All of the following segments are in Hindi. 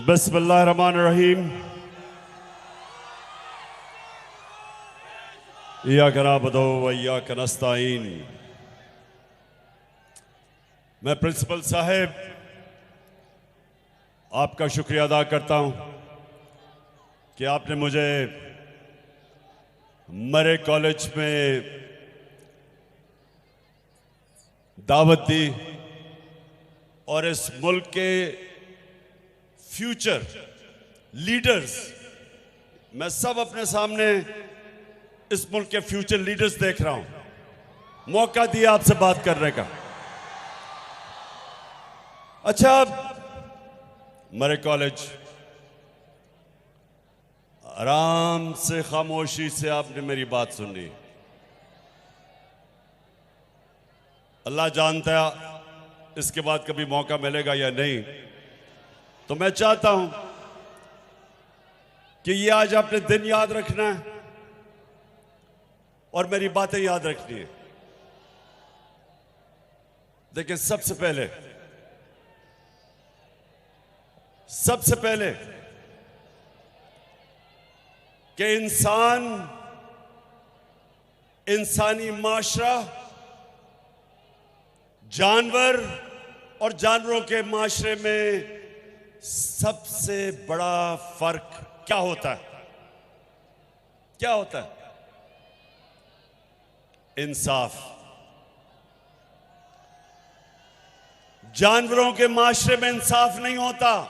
बिस्मिल्लाहिर्रहमानिर्रहीम। इय्याका नअबुदु व इय्याका नस्तईन। मैं प्रिंसिपल साहब आपका शुक्रिया अदा करता हूं कि आपने मुझे मरे कॉलेज में दावत दी और इस मुल्क के फ्यूचर लीडर्स, मैं सब अपने सामने इस मुल्क के फ्यूचर लीडर्स देख रहा हूं, मौका दिया आपसे बात करने का। अच्छा, मरे कॉलेज आराम से खामोशी से आपने मेरी बात सुनी। अल्लाह जानता है इसके बाद कभी मौका मिलेगा या नहीं। तो मैं चाहता हूं कि ये आज आपने दिन याद रखना है और मेरी बातें याद रखनी है। देखिए, सबसे पहले कि इंसानी माशरा जानवर और जानवरों के माशरे में सबसे बड़ा फर्क क्या होता है? क्या होता है? इंसाफ। जानवरों के माशरे में इंसाफ नहीं होता।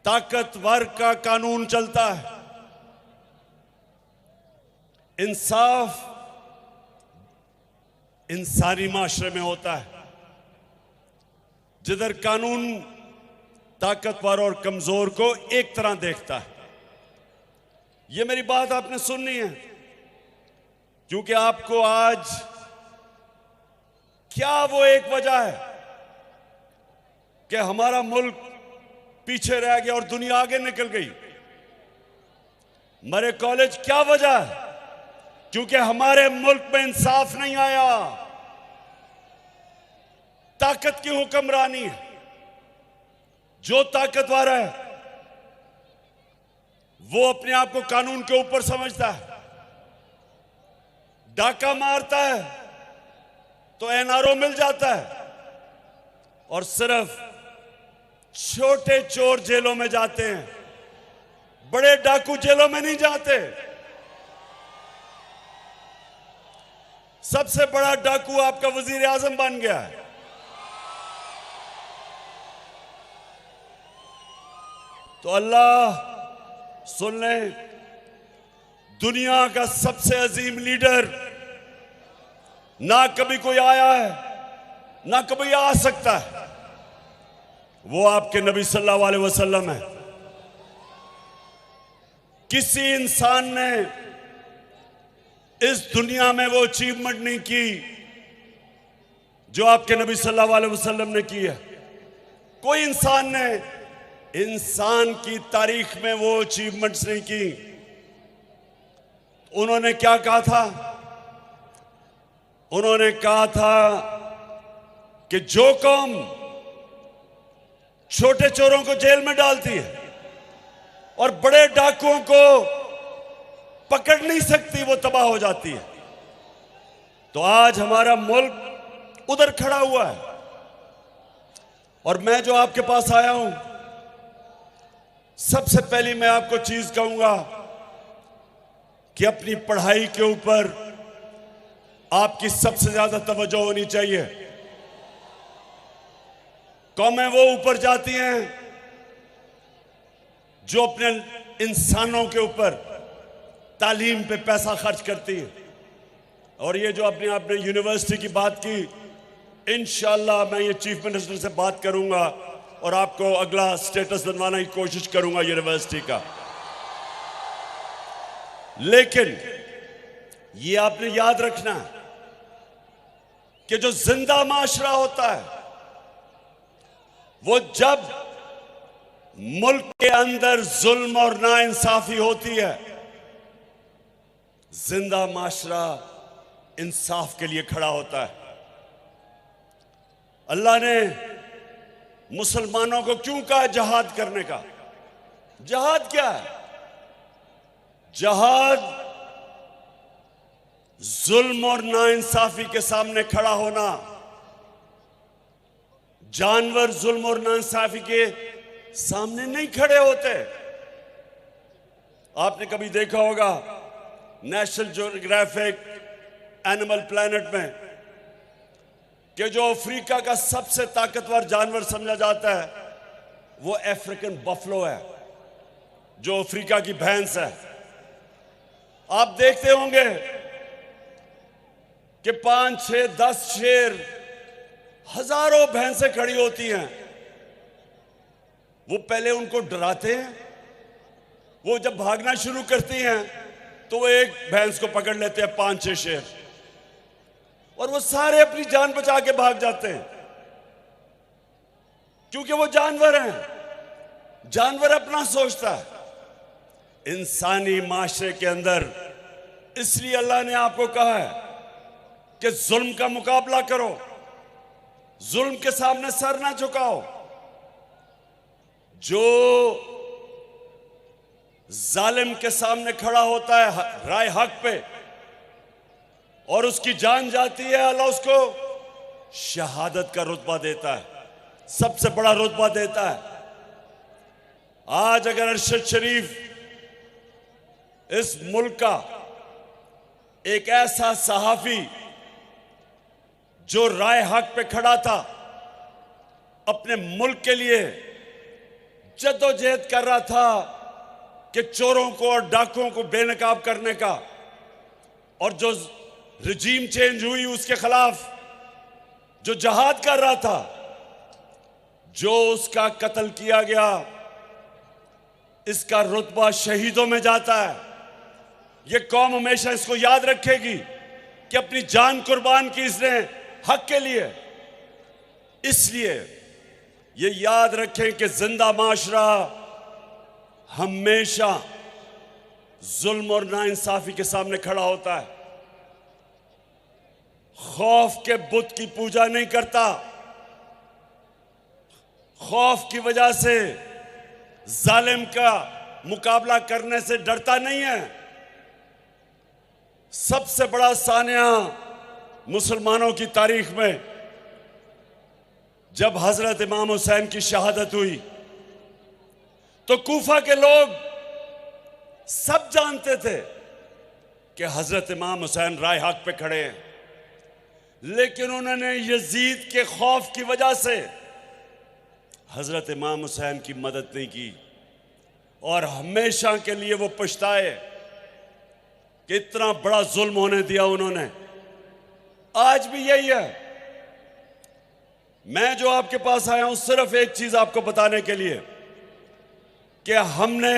ताकतवर का कानून चलता है। इंसाफ इंसानी माशरे में होता है, जिधर कानून ताकतवर और कमजोर को एक तरह देखता है। ये मेरी बात आपने सुननी है, क्योंकि आपको आज क्या वो एक वजह है कि हमारा मुल्क पीछे रह गया और दुनिया आगे निकल गई। मरे कॉलेज क्या वजह है? क्योंकि हमारे मुल्क में इंसाफ नहीं आया। ताकत की हुक्मरानी है। जो ताकतवर है वो अपने आप को कानून के ऊपर समझता है। डाका मारता है तो एनआरओ मिल जाता है, और सिर्फ छोटे चोर जेलों में जाते हैं, बड़े डाकू जेलों में नहीं जाते। सबसे बड़ा डाकू आपका वजीर आजम बन गया है। तो अल्लाह सुन ले, दुनिया का सबसे अजीम लीडर ना कभी कोई आया है, ना कभी आ सकता है। वो आपके नबी सल्लल्लाहु अलैहि वसल्लम है। किसी इंसान ने इस दुनिया में वो अचीवमेंट नहीं की जो आपके नबी सल्लल्लाहु अलैहि वसल्लम ने की है। कोई इंसान ने इंसान की तारीख में वो अचीवमेंट्स नहीं की। उन्होंने क्या कहा था? उन्होंने कहा था कि जो कौम छोटे चोरों को जेल में डालती है और बड़े डाकुओं को पकड़ नहीं सकती, वो तबाह हो जाती है। तो आज हमारा मुल्क उधर खड़ा हुआ है, और मैं जो आपके पास आया हूं, सबसे पहली मैं आपको चीज कहूंगा कि अपनी पढ़ाई के ऊपर आपकी सबसे ज्यादा तवज्जो होनी चाहिए। कौमें वो ऊपर जाती हैं जो अपने इंसानों के ऊपर तालीम पे पैसा खर्च करती है। और ये जो आपने यूनिवर्सिटी की बात की, इंशाल्लाह मैं ये चीफ मिनिस्टर से बात करूंगा और आपको अगला स्टेटस बनवाने की कोशिश करूंगा यूनिवर्सिटी का। लेकिन ये आपने याद रखना कि जो जिंदा माशरा होता है, वो जब मुल्क के अंदर जुल्म और नाइंसाफी होती है, जिंदा माशरा इंसाफ के लिए खड़ा होता है। अल्लाह ने मुसलमानों को क्यों कहा जहाद करने का? जहाद क्या है? जहाद जुल्म और नाइंसाफी के सामने खड़ा होना। जानवर जुल्म और नाइंसाफी के सामने नहीं खड़े होते। आपने कभी देखा होगा नेशनल ज्योग्राफिक एनिमल प्लैनेट में कि जो अफ्रीका का सबसे ताकतवर जानवर समझा जाता है वो अफ्रीकन बफलो है, जो अफ्रीका की भैंस है। आप देखते होंगे कि 5, 6, 10 शेर, हजारों भैंसें खड़ी होती हैं। वो पहले उनको डराते हैं। वो जब भागना शुरू करती हैं तो वो एक भैंस को पकड़ लेते हैं 5, 6 शेर, और वो सारे अपनी जान बचा के भाग जाते हैं, क्योंकि वो जानवर हैं। जानवर अपना सोचता है। इंसानी माशरे के अंदर इसलिए अल्लाह ने आपको कहा है कि जुल्म का मुकाबला करो, जुल्म के सामने सर ना झुकाओ। जो जालिम के सामने खड़ा होता है राय हक पे और उसकी जान जाती है, अल्लाह उसको शहादत का रुतबा देता है, सबसे बड़ा रुतबा देता है। आज अगर अरशद शरीफ इस मुल्क का एक ऐसा सहाफी जो राय हक पे खड़ा था, अपने मुल्क के लिए जद्दोजहद कर रहा था कि चोरों को और डाकुओं को बेनकाब करने का, और जो रजीम चेंज हुई उसके खिलाफ जो जहाद कर रहा था, जो उसका कत्ल किया गया, इसका रुतबा शहीदों में जाता है। ये कौम हमेशा इसको याद रखेगी कि अपनी जान कुर्बान की इसने हक के लिए। इसलिए ये याद रखें कि जिंदा माशरा हमेशा जुल्म और नाइंसाफी के सामने खड़ा होता है। खौफ के बुत की पूजा नहीं करता, खौफ की वजह से जालिम का मुकाबला करने से डरता नहीं है। सबसे बड़ा सानिया मुसलमानों की तारीख में जब हजरत इमाम हुसैन की शहादत हुई तो कूफा के लोग सब जानते थे कि हजरत इमाम हुसैन राय हक पे खड़े हैं, लेकिन उन्होंने यजीद के खौफ की वजह से हजरत इमाम हुसैन की मदद नहीं की, और हमेशा के लिए वो पछताए कि इतना बड़ा जुल्म होने दिया उन्होंने। आज भी यही है। मैं जो आपके पास आया हूं सिर्फ एक चीज आपको बताने के लिए कि हमने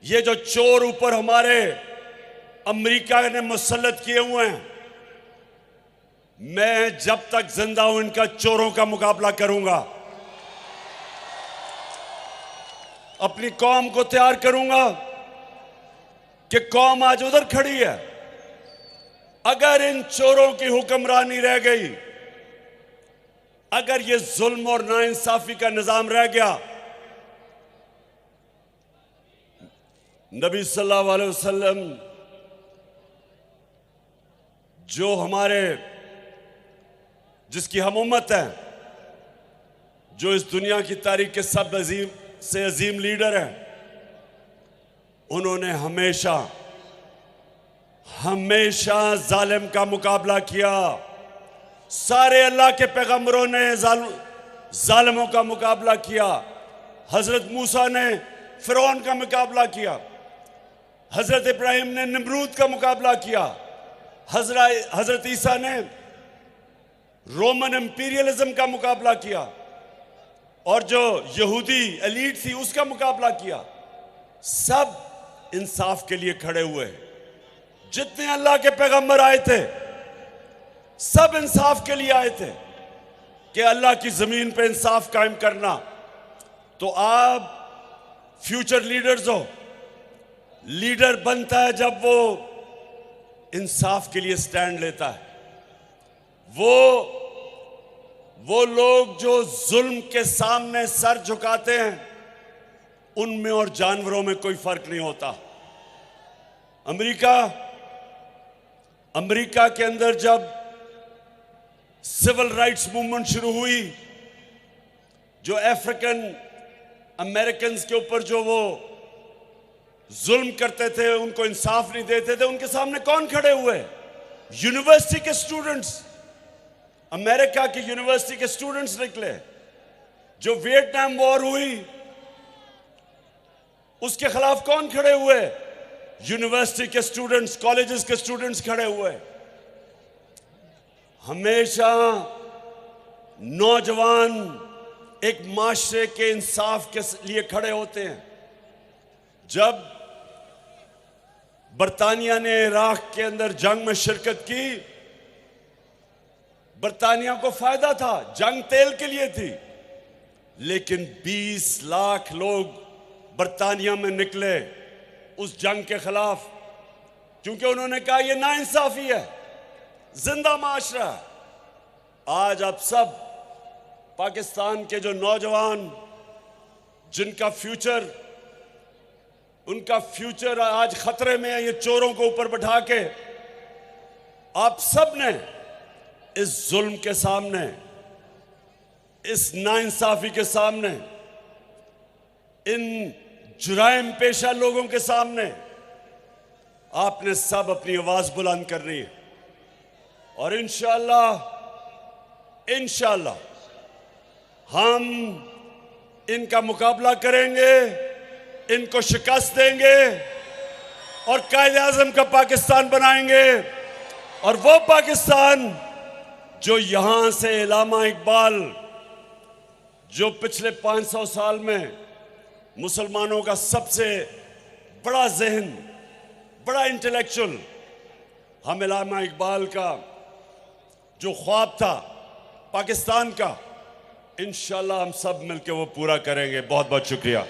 ये जो चोर ऊपर हमारे अमेरिका ने मुसल्लत किए हुए हैं, मैं जब तक जिंदा हूं इनका चोरों का मुकाबला करूंगा, अपनी कौम को तैयार करूंगा कि कौम आज उधर खड़ी है। अगर इन चोरों की हुक्मरानी रह गई, अगर ये जुल्म और नाइंसाफी का निजाम रह गया, नबी सल्लल्लाहु अलैहि वसल्लम जो हमारे जिसकी हम उम्मत है, जो इस दुनिया की तारीख के सब अजीम से अजीम लीडर हैं, उन्होंने हमेशा हमेशा जालिम का मुकाबला किया। सारे अल्लाह के पैगंबरों ने जालिमों का मुकाबला किया। हजरत मूसा ने फिरौन का मुकाबला किया, हजरत इब्राहिम ने नमरूद का मुकाबला किया, हजरत ईसा ने रोमन इंपीरियलिज्म का मुकाबला किया, और जो यहूदी एलीट थी उसका मुकाबला किया। सब इंसाफ के लिए खड़े हुए। जितने अल्लाह के पैगंबर आए थे सब इंसाफ के लिए आए थे कि अल्लाह की जमीन पे इंसाफ कायम करना। तो आप फ्यूचर लीडर्स हो। लीडर बनता है जब वो इंसाफ के लिए स्टैंड लेता है, वो वो लोग जो जुल्म के सामने सर झुकाते हैं, उनमें और जानवरों में कोई फर्क नहीं होता। अमेरिका के अंदर जब सिविल राइट्स मूवमेंट शुरू हुई, जो अफ्रीकन अमेरिकन के ऊपर जो वो जुल्म करते थे, उनको इंसाफ नहीं देते थे, उनके सामने कौन खड़े हुए? यूनिवर्सिटी के स्टूडेंट्स, अमेरिका की यूनिवर्सिटी के स्टूडेंट्स निकले। जो वियतनाम वॉर हुई, उसके खिलाफ कौन खड़े हुए? यूनिवर्सिटी के स्टूडेंट्स, कॉलेजेस के स्टूडेंट्स खड़े हुए। हमेशा नौजवान एक माशरे के इंसाफ के लिए खड़े होते हैं। जब बरतानिया ने इराक के अंदर जंग में शिरकत की, बरतानिया को फायदा था, जंग तेल के लिए थी, लेकिन 20 लाख लोग बरतानिया में निकले उस जंग के खिलाफ, क्योंकि उन्होंने कहा यह नाइंसाफी है, जिंदा माशरा। आज आप सब पाकिस्तान के जो नौजवान, जिनका फ्यूचर, उनका फ्यूचर आज खतरे में है, ये चोरों को ऊपर बैठा के, आप सब ने इस जुल्म के सामने, इस नाइंसाफी के सामने, इन जुराइम पेशा लोगों के सामने आपने सब अपनी आवाज बुलंद करनी है। और इंशाअल्लाह हम इनका मुकाबला करेंगे, इनको शिकस्त देंगे और कायद-ए-आज़म का पाकिस्तान बनाएंगे। और वो पाकिस्तान जो यहां से इल्लामा इकबाल, जो पिछले 500 साल में मुसलमानों का सबसे बड़ा ज़हन, बड़ा इंटेलेक्चुअल, हम इल्लामा इकबाल का जो ख्वाब था पाकिस्तान का, इंशाअल्लाह हम सब मिलकर वो पूरा करेंगे। बहुत बहुत शुक्रिया।